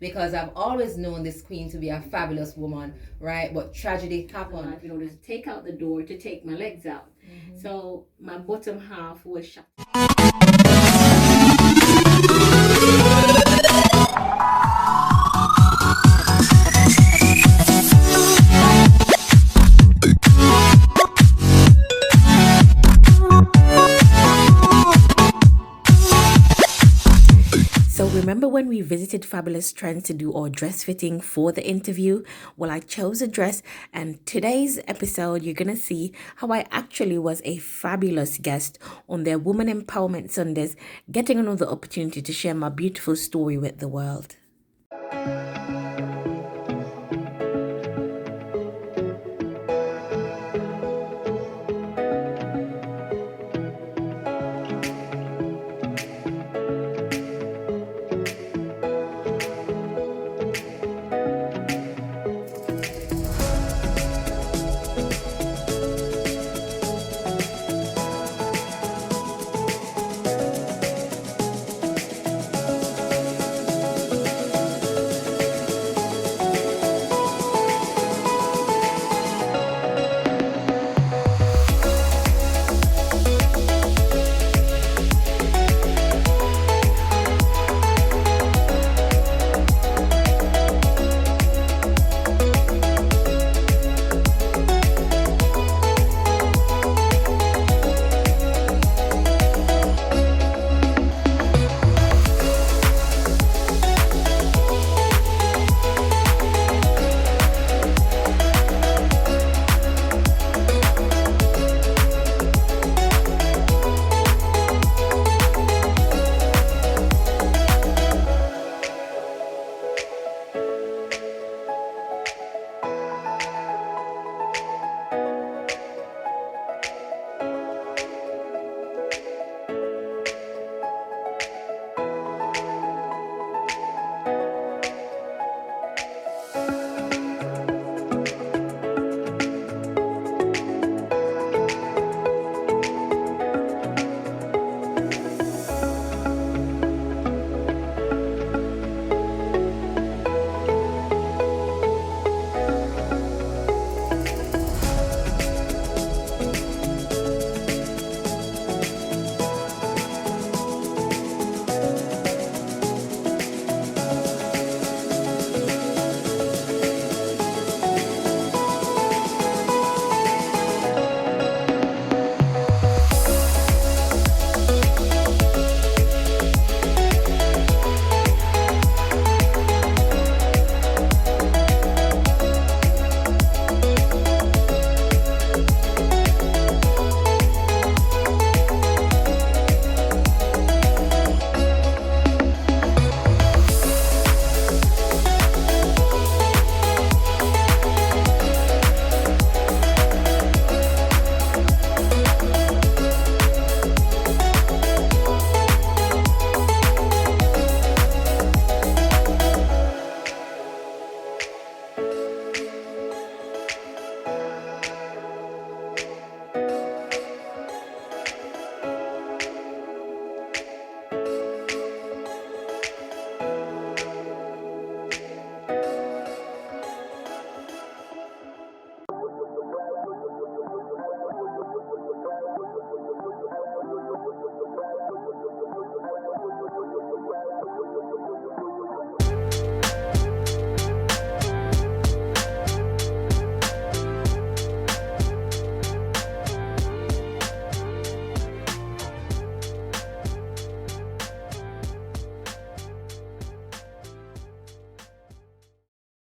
because I've always known this queen to be a fabulous woman, right? But tragedy happened. In order to take out the door to take my legs out. So my bottom half was shut. So remember when we visited Fabulous Trendz to do our dress fitting for the interview? Well, I chose a dress, and today's episode you're gonna see how I actually was a fabulous guest on their Woman Empowerment Sundays, getting another opportunity to share my beautiful story with the world.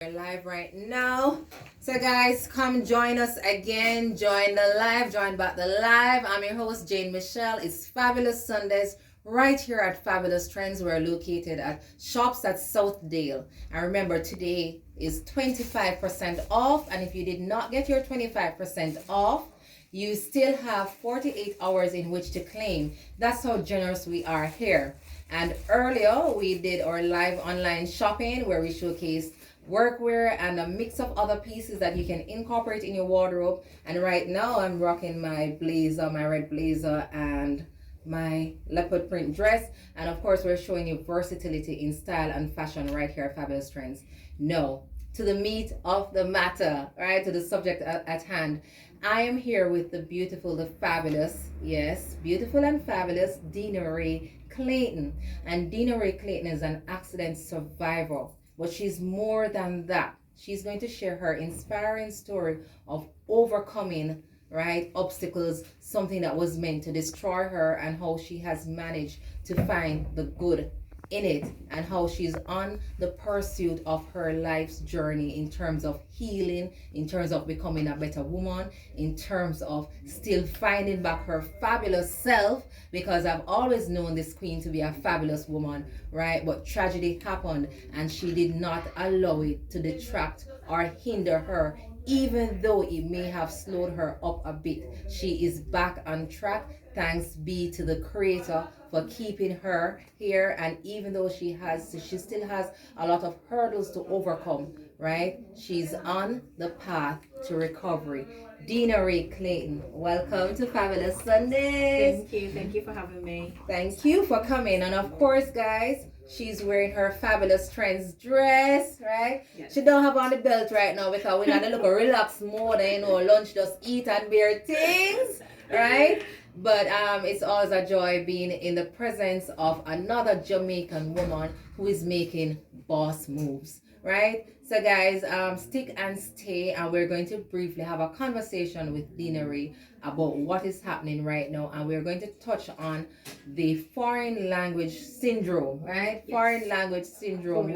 We're live right now. So guys, come join us again. Join the live, join back the live. I'm your host, Jane Michelle. It's Fabulous Sundays right here at Fabulous Trendz. We're located at Shops at Southdale. And remember, today is 25% off. And if you did not get your 25% off, you still have 48 hours in which to claim. That's how generous we are here. And earlier, we did our live online shopping where we showcased workwear and a mix of other pieces that you can incorporate in your wardrobe. And right now I'm rocking my blazer, my red blazer, and my leopard print dress. And of course, we're showing you versatility in style and fashion right here at Fabulous Trendz. No, to the meat of the matter, right? To the subject at hand. I am here with the beautiful, the fabulous, yes, beautiful and fabulous deana-rae Clayton. And deana-rae Clayton is an accident survivor, but she's more than that. She's going to share her inspiring story of overcoming, right, obstacles, something that was meant to destroy her, and how she has managed to find the good in it, and how she's on the pursuit of her life's journey in terms of healing, in terms of becoming a better woman, in terms of still finding back her fabulous self, because I've always known this queen to be a fabulous woman, right? But tragedy happened and she did not allow it to detract or hinder her, even though it may have slowed her up a bit. She is back on track. Thanks be to the Creator for keeping her here. And even though she still has a lot of hurdles to overcome, right? She's on the path to recovery. deana-rae Clayton, welcome to Fabulous Sundays. Thank you for having me. Thank you for coming. And of course, guys, she's wearing her Fabulous Trendz dress, right? Yes. She don't have on the belt right now because we're not in a little relaxed mode, lunch just eat and bear things, right? But it's always a joy being in the presence of another Jamaican woman who is making boss moves, right? So guys, stick and stay, and we're going to briefly have a conversation with deana-rae about what is happening right now, and we're going to touch on the foreign language syndrome, right? Yes. Foreign language syndrome.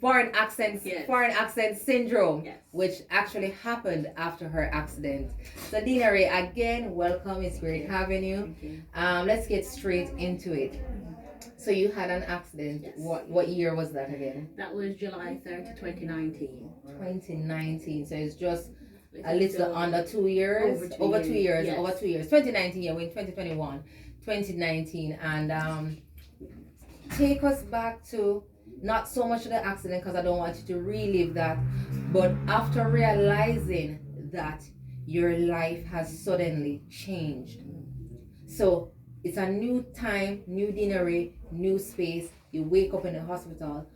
Foreign accent syndrome, yes, which actually happened after her accident. So deana-rae, again, welcome. It's great having you. Let's get straight into it. So you had an accident. Yes. What year was that again? That was July 30, 2019. 2019. So it's just a little under 2 years. Over 2 years. Yes. Over 2 years. 2019. Yeah, we're in 2021. 2019. And take us back to not so much of the accident, because I don't want you to relive that, but after realizing that your life has suddenly changed. So it's a new time, new deana-rae, new space. You wake up in the hospital.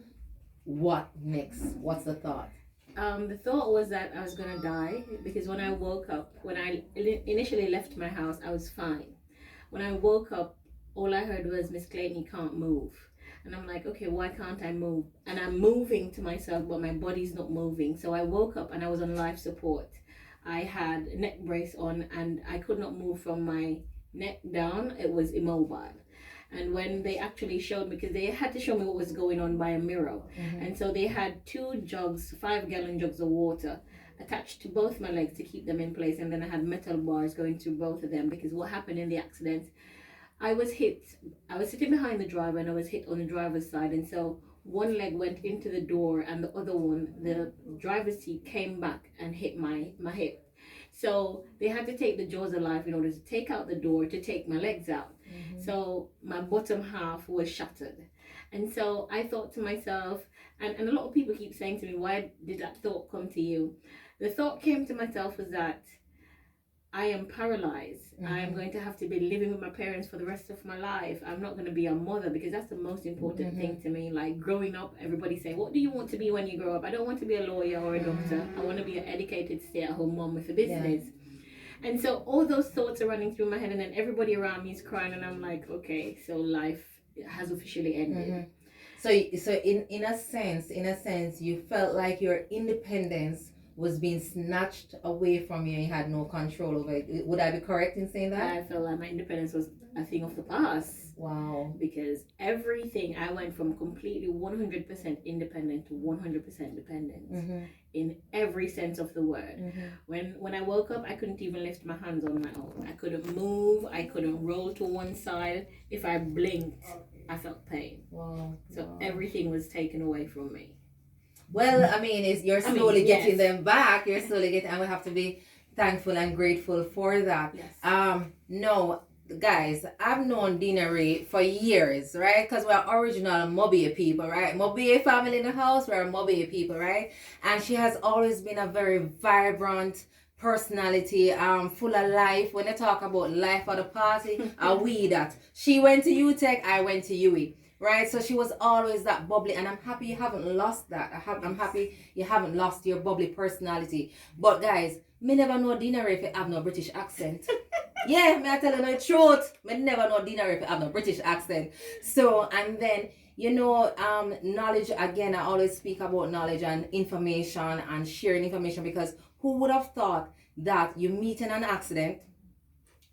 What next? What's the thought? The thought was that I was gonna die, because when I woke up, when I initially left my house, I was fine. When I woke up, all I heard was, "Miss Clayton, you can't move." And I'm like, okay, why can't I move? And I'm moving to myself, but my body's not moving. So I woke up and I was on life support. I had a neck brace on and I could not move from my neck down. It was immobile. And when they actually showed me, because they had to show me what was going on by a mirror. And so they had 2 jugs, 5-gallon jugs of water attached to both my legs to keep them in place. And then I had metal bars going through both of them, because what happened in the accident, I was sitting behind the driver and I was hit on the driver's side. And so one leg went into the door and the other one, the driver's seat, came back and hit my hip. So they had to take the jaws of life in order to take out the door, to take my legs out. So my bottom half was shattered. And so I thought to myself, and a lot of people keep saying to me, why did that thought come to you? The thought came to myself was that I am paralyzed. I am going to have to be living with my parents for the rest of my life. I'm not going to be a mother, because that's the most important thing to me. Like growing up, everybody say, what do you want to be when you grow up? I don't want to be a lawyer or a doctor. I want to be an educated stay-at-home mom with a business. And so all those thoughts are running through my head, and then everybody around me is crying, and I'm like, okay, so life has officially ended. So in a sense, you felt like your independence was being snatched away from you and you had no control over it. Would I be correct in saying that? I felt like my independence was a thing of the past. Wow. Because everything, I went from completely 100% independent to 100% dependent in every sense of the word. When I woke up, I couldn't even lift my hands on my own. I couldn't move. I couldn't roll to one side. If I blinked, I felt pain. Wow. So everything was taken away from me. Well, I mean, you're slowly getting them back. You're slowly getting, and we have to be thankful and grateful for that. Yes. No, guys, I've known deana-rae for years, right? Because we're original Mobile people, right? Mobile family in the house, we're Mobile people, right? And she has always been a very vibrant personality, full of life. When they talk about life of the party, are we that? She went to UTech, I went to UE. Right, so she was always that bubbly, and I'm happy you haven't lost that. I'm happy you haven't lost your bubbly personality. But guys, me never know deana-rae if you have no British accent. Yeah, me I tell you the truth. Me never know deana-rae if you have no British accent. So, and then knowledge again. I always speak about knowledge and information and sharing information, because who would have thought that you meet in an accident,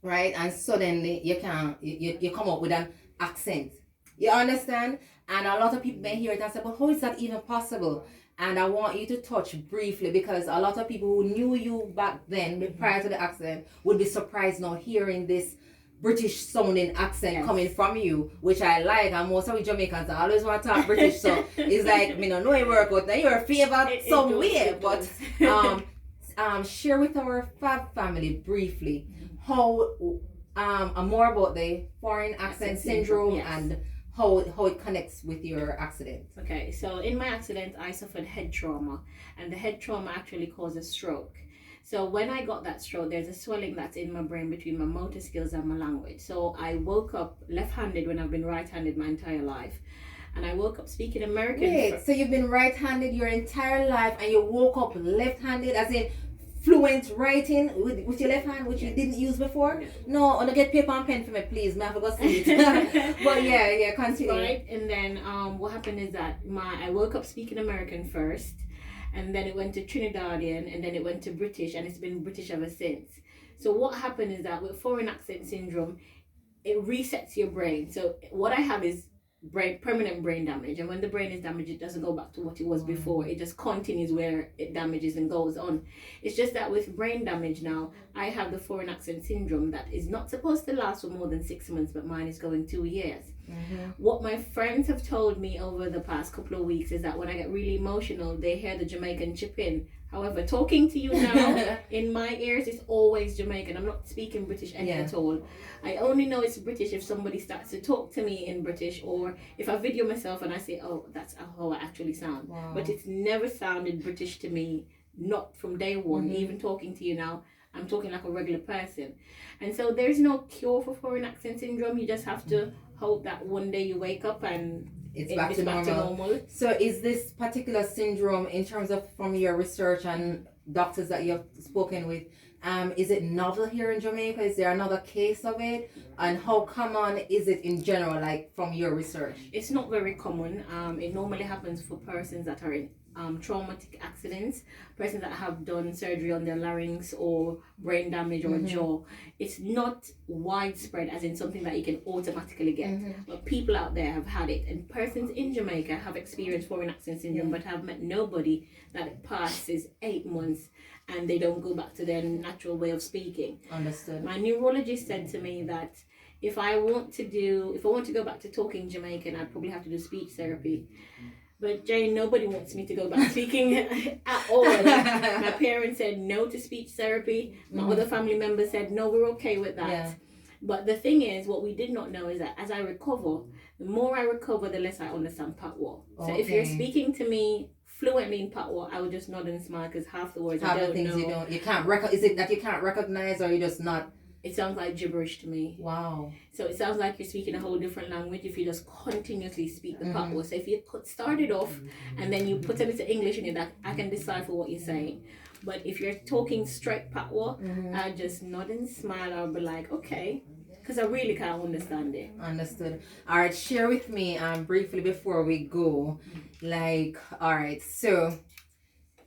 right, and suddenly you come up with an accent. You understand? And a lot of people may hear it and say, but how is that even possible? And I want you to touch briefly, because a lot of people who knew you back then, prior to the accident, would be surprised now hearing this British sounding accent coming from you, which I like. And most of the Jamaicans I always want to talk British, so it's like, me no know it work out. Now you're a favor some way, but share with our Fab family briefly how more about the foreign accent syndrome and how it connects with your accident. Okay, so in my accident, I suffered head trauma, and the head trauma actually caused a stroke. So when I got that stroke, there's a swelling that's in my brain between my motor skills and my language. So I woke up left-handed when I've been right-handed my entire life. And I woke up speaking American. Wait, so you've been right-handed your entire life, and you woke up left-handed, as in fluent writing with your left hand, which you didn't use before? No, I want to get paper and pen for me, please. I have to go see it. But yeah, continue. Right, and then what happened is that I woke up speaking American first, and then it went to Trinidadian, and then it went to British, and it's been British ever since. So what happened is that with foreign accent syndrome, it resets your brain. So what I have is permanent brain damage, and when the brain is damaged, it doesn't go back to what it was before. It just continues where it damages and goes on. It's just that with brain damage now, I have the foreign accent syndrome that is not supposed to last for more than 6 months, but mine is going 2 years. What my friends have told me over the past couple of weeks is that when I get really emotional, they hear the Jamaican chip in. However, talking to you now, in my ears, it's always Jamaican. I'm not speaking British at all. I only know it's British if somebody starts to talk to me in British, or if I video myself and I say, oh, that's how I actually sound. Wow. But it's never sounded British to me, not from day one. Even talking to you now, I'm talking like a regular person. And so there's no cure for foreign accent syndrome. You just have to hope that one day you wake up and it's back to normal. So is this particular syndrome, in terms of from your research and doctors that you've spoken with, is it novel here in Jamaica? Is there another case of it? And how common is it in general, like from your research? It's not very common. It normally happens for persons that are in traumatic accidents, persons that have done surgery on their larynx or brain damage or jaw. It's not widespread as in something that you can automatically get, but people out there have had it, and persons in Jamaica have experienced foreign accent syndrome but have met nobody that passes 8 months and they don't go back to their natural way of speaking. Understood. My neurologist said to me that if I want to go back to talking Jamaican, I'd probably have to do speech therapy. But Jane, nobody wants me to go back speaking at all. My parents said no to speech therapy. My other family members said no, we're okay with that. Yeah. But the thing is, what we did not know is that as I recover, the more I recover, the less I understand Patois. So if you're speaking to me fluently in Patois, I would just nod and smile, because half the words I don't know. You can't is it that you can't recognize, or you just not? It sounds like gibberish to me. Wow. So it sounds like you're speaking a whole different language if you just continuously speak the Patois. So if you start it off and then you put it into English in it, I can decipher what you're saying. But if you're talking straight Patois, I just nod and smile. I'll be like, okay, because I really can't understand it. Understood. All right, share with me briefly before we go. All right, so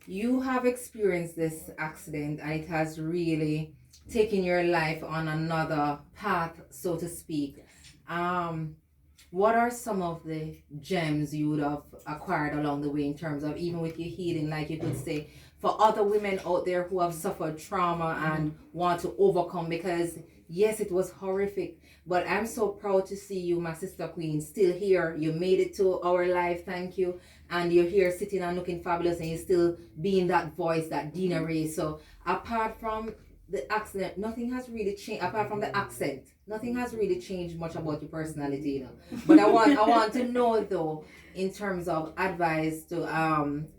you have experienced this accident, and it has really taking your life on another path, so to speak. What are some of the gems you would have acquired along the way in terms of, even with your healing, like you could say, for other women out there who have suffered trauma and want to overcome? Because yes, it was horrific, but I'm so proud to see you, my sister queen, still here. You made it to our life, thank you. And you're here sitting and looking fabulous, and you're still being that voice, that deana-rae. So apart from the accident, nothing has really changed. Apart from the accent, nothing has really changed much about your personality, you know. But I want to know though, in terms of advice to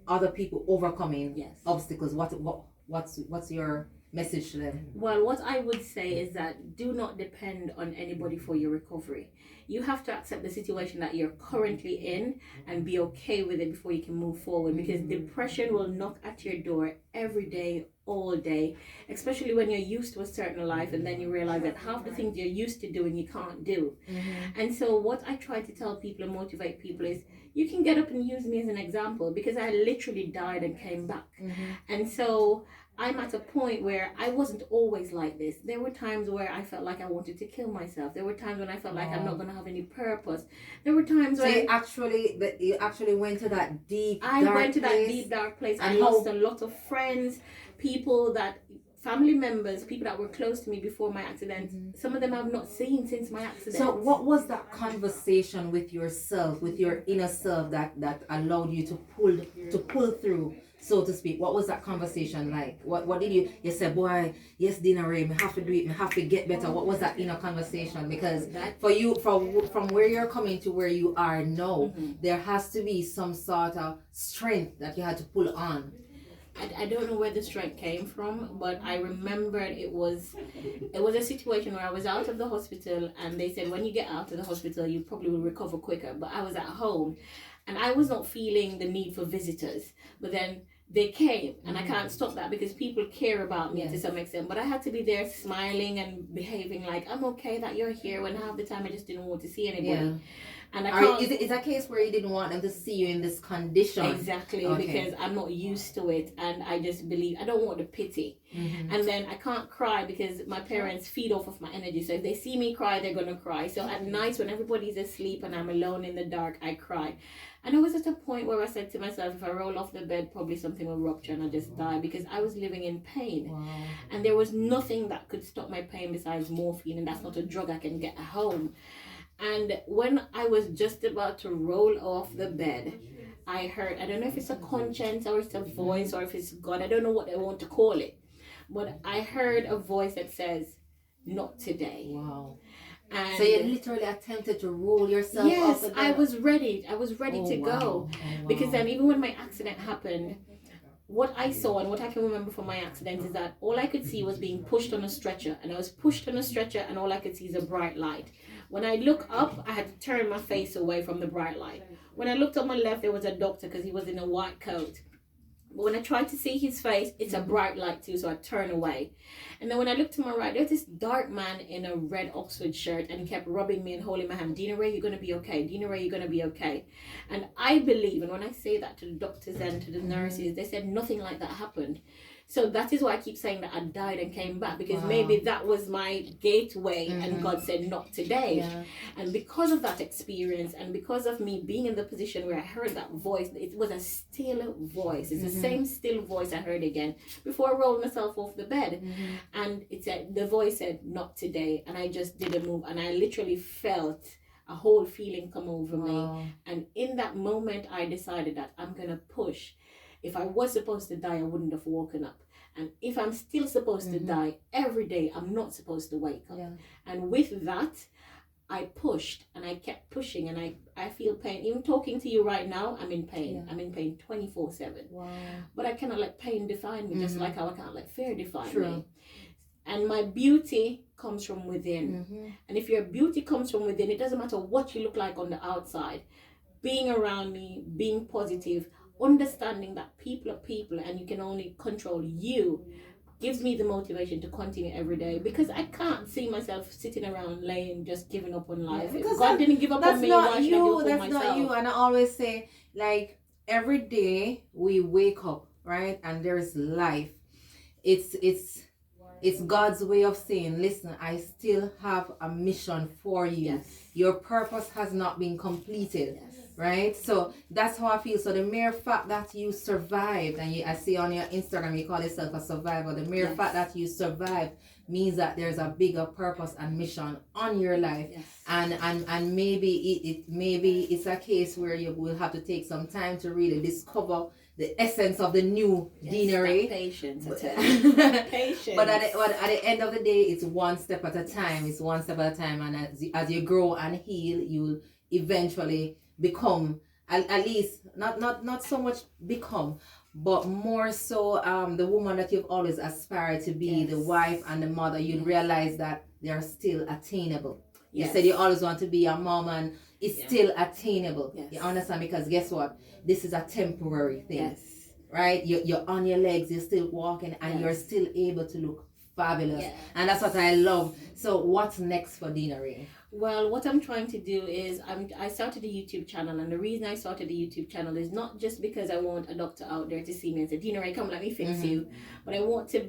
other people overcoming obstacles. What's your message to them? Well, what I would say is that do not depend on anybody for your recovery. You have to accept the situation that you're currently in and be okay with it before you can move forward, because depression will knock at your door every day, all day, especially when you're used to a certain life and then you realize that half the things you're used to doing you can't do. And so what I try to tell people and motivate people is, you can get up and use me as an example, because I literally died and came back. And so I'm at a point where I wasn't always like this. There were times where I felt like I wanted to kill myself. There were times when I felt like I'm not going to have any purpose. There were times So when you actually went to that deep, I went to that deep, dark place. I lost a lot of friends, people that, family members, people that were close to me before my accident. Some of them I've not seen since my accident. So what was that conversation with yourself, with your inner self, that allowed you to pull through, so to speak? What was that conversation like? What did you said, boy, yes, deana-rae, me have to do it, me have to get better? What was that inner conversation? Because for you, from where you're coming to where you are now, there has to be some sort of strength that you had to pull on. I don't know where the strength came from, but I remembered it was a situation where I was out of the hospital, and they said when you get out of the hospital you probably will recover quicker. But I was at home and I was not feeling the need for visitors, but then they came, and I can't stop that because people care about me to some extent. But I had to be there smiling and behaving like I'm okay that you're here, when half the time I just didn't want to see anybody. And I can't, is it a case where you didn't want them to see you in this condition? Exactly, because I'm not used to it, and I just believe I don't want the pity. And then I can't cry because my parents feed off of my energy. So if they see me cry, they're gonna cry. So at night when everybody's asleep and I'm alone in the dark, I cry. And I was at a point where I said to myself, if I roll off the bed, probably something will rupture and I just die, because I was living in pain. And there was nothing that could stop my pain besides morphine, and that's not a drug I can get at home. And when I was just about to roll off the bed, I heard, I don't know if it's a conscience or it's a voice or if it's God, I don't know what I want to call it, but I heard a voice that says, not today. Wow. And so you literally attempted to roll yourself off the bed? I was ready to go. Because then even when my accident happened, what I saw and what I can remember from my accident is that all I could see was being pushed on a stretcher, and I was pushed on a stretcher and all I could see is a bright light. When I look up, I had to turn my face away from the bright light. When I looked on my left, there was a doctor because he was in a white coat. But when I tried to see his face, it's a bright light too, so I turned away. And then when I looked to my right, there was this dark man in a red Oxford shirt, and he kept rubbing me and holding my hand. deana-rae, you're going to be okay. deana-rae, you're going to be okay. And I believe, and when I say that to the doctors and to the nurses, they said nothing like that happened. So that is why I keep saying that I died and came back, because maybe that was my gateway, and God said not today. And because of that experience, and because of me being in the position where I heard that voice, it was a still voice. It's the same still voice I heard again before I rolled myself off the bed. And it said, the voice said, not today. And I just didn't move, and I literally felt a whole feeling come over me. And in that moment I decided that I'm gonna push. If I was supposed to die, I wouldn't have woken up. And if I'm still supposed to die every day, I'm not supposed to wake up. And with that, I pushed and I kept pushing, and I feel pain. Even talking to you right now, I'm in pain. I'm in pain 24/7. But I cannot let pain define me, just like how I can't let fear define me. And my beauty comes from within. And if your beauty comes from within, it doesn't matter what you look like on the outside. Being around me, being positive, understanding that people are people and you can only control you, gives me the motivation to continue every day, because I can't see myself sitting around laying just giving up on life. If God didn't give up on me, why should I give up on myself? That's not you. And I always say, like, every day we wake up, right, and there's life. It's God's way of saying, listen, I still have a mission for you. Your purpose has not been completed. Right? So that's how I feel. So the mere fact that you survived, and I see on your Instagram you call yourself a survivor, the mere fact that you survived means that there's a bigger purpose and mission on your life. And maybe maybe it's a case where you will have to take some time to really discover the essence of the new deana-rae. Patience. Patience. But at the end of the day, it's one step at a time. And as you grow and heal, you'll eventually become at least not so much become, but more so the woman that you've always aspired to be, the wife and the mother. You'll realize that they are still attainable. You said you always want to be a mom, and it's still attainable. You understand? Because guess what? This is a temporary thing. Right? You're on your legs, you're still walking, and you're still able to look fabulous. And that's what I love. So what's next for deana-rae? Well, what I'm trying to do is I started a YouTube channel, and the reason I started a YouTube channel is not just because I want a doctor out there to see me and say, deana-rae, come let me fix you, but I want it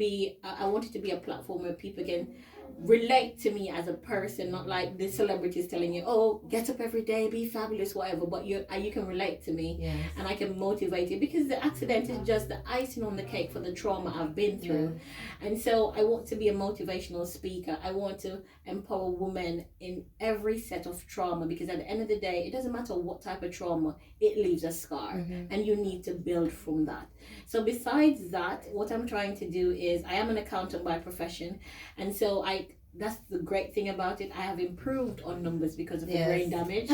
to be a platform where people can relate to me as a person, not like the celebrities telling you, oh, get up every day, be fabulous, whatever, but you can relate to me, and I can motivate you, because the accident is just the icing on the cake for the trauma I've been through. And so I want to be a motivational speaker. I want to empower women in every set of trauma, because at the end of the day, it doesn't matter what type of trauma, it leaves a scar, and you need to build from that. So besides that, what I'm trying to do is, I am an accountant by profession, and so that's the great thing about it. I have improved on numbers because of the brain damage.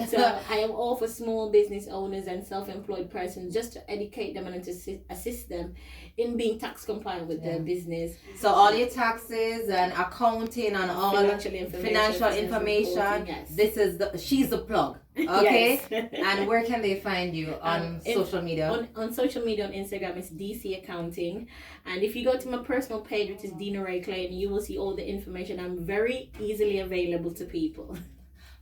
So I am all for small business owners and self-employed persons, just to educate them and to assist them in being tax compliant with their business. So all your taxes and accounting and all financial information. She's the plug. Okay. And where can they find you on social media? On social media, on Instagram, it's DC Accounting. And if you go to my personal page, which is deana-rae Clayton, you will see all the information. I'm very easily available to people.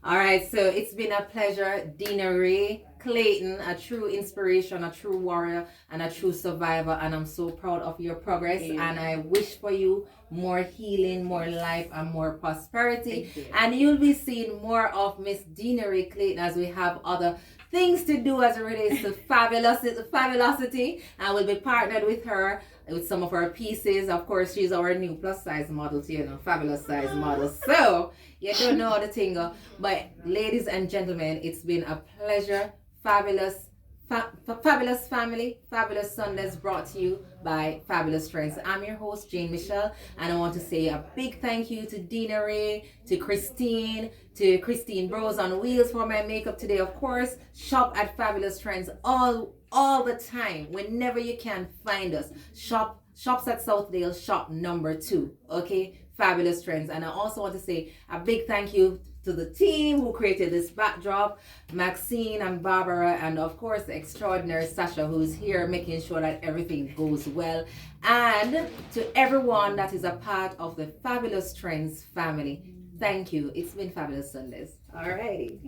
All right, so it's been a pleasure, deana-rae Clayton, a true inspiration, a true warrior, and a true survivor. And I'm so proud of your progress. And I wish for you more healing, more life, and more prosperity. And you'll be seeing more of Miss deana-rae Clayton as we have other things to do as it relates to fabulosity. And we'll be partnered with her with some of her pieces. Of course, she's our new plus size model, fabulous size model. So you don't know the thing. But ladies and gentlemen, it's been a pleasure. Fabulous family, Fabulous Sundays, brought to you by Fabulous Trendz. I'm your host, Jane Michelle, and I want to say a big thank you to deana-rae, to Christine Bros on Wheels for my makeup today. Of course, shop at Fabulous Trendz all the time, whenever you can find us. Shops at Southdale, shop number 2. Okay, Fabulous Trendz. And I also want to say a big thank you to the team who created this backdrop, Maxine and Barbara, and of course the extraordinary Sasha, who's here making sure that everything goes well, and to everyone that is a part of the Fabulous Trendz family. Thank you. It's been Fabulous Sundays. All righty.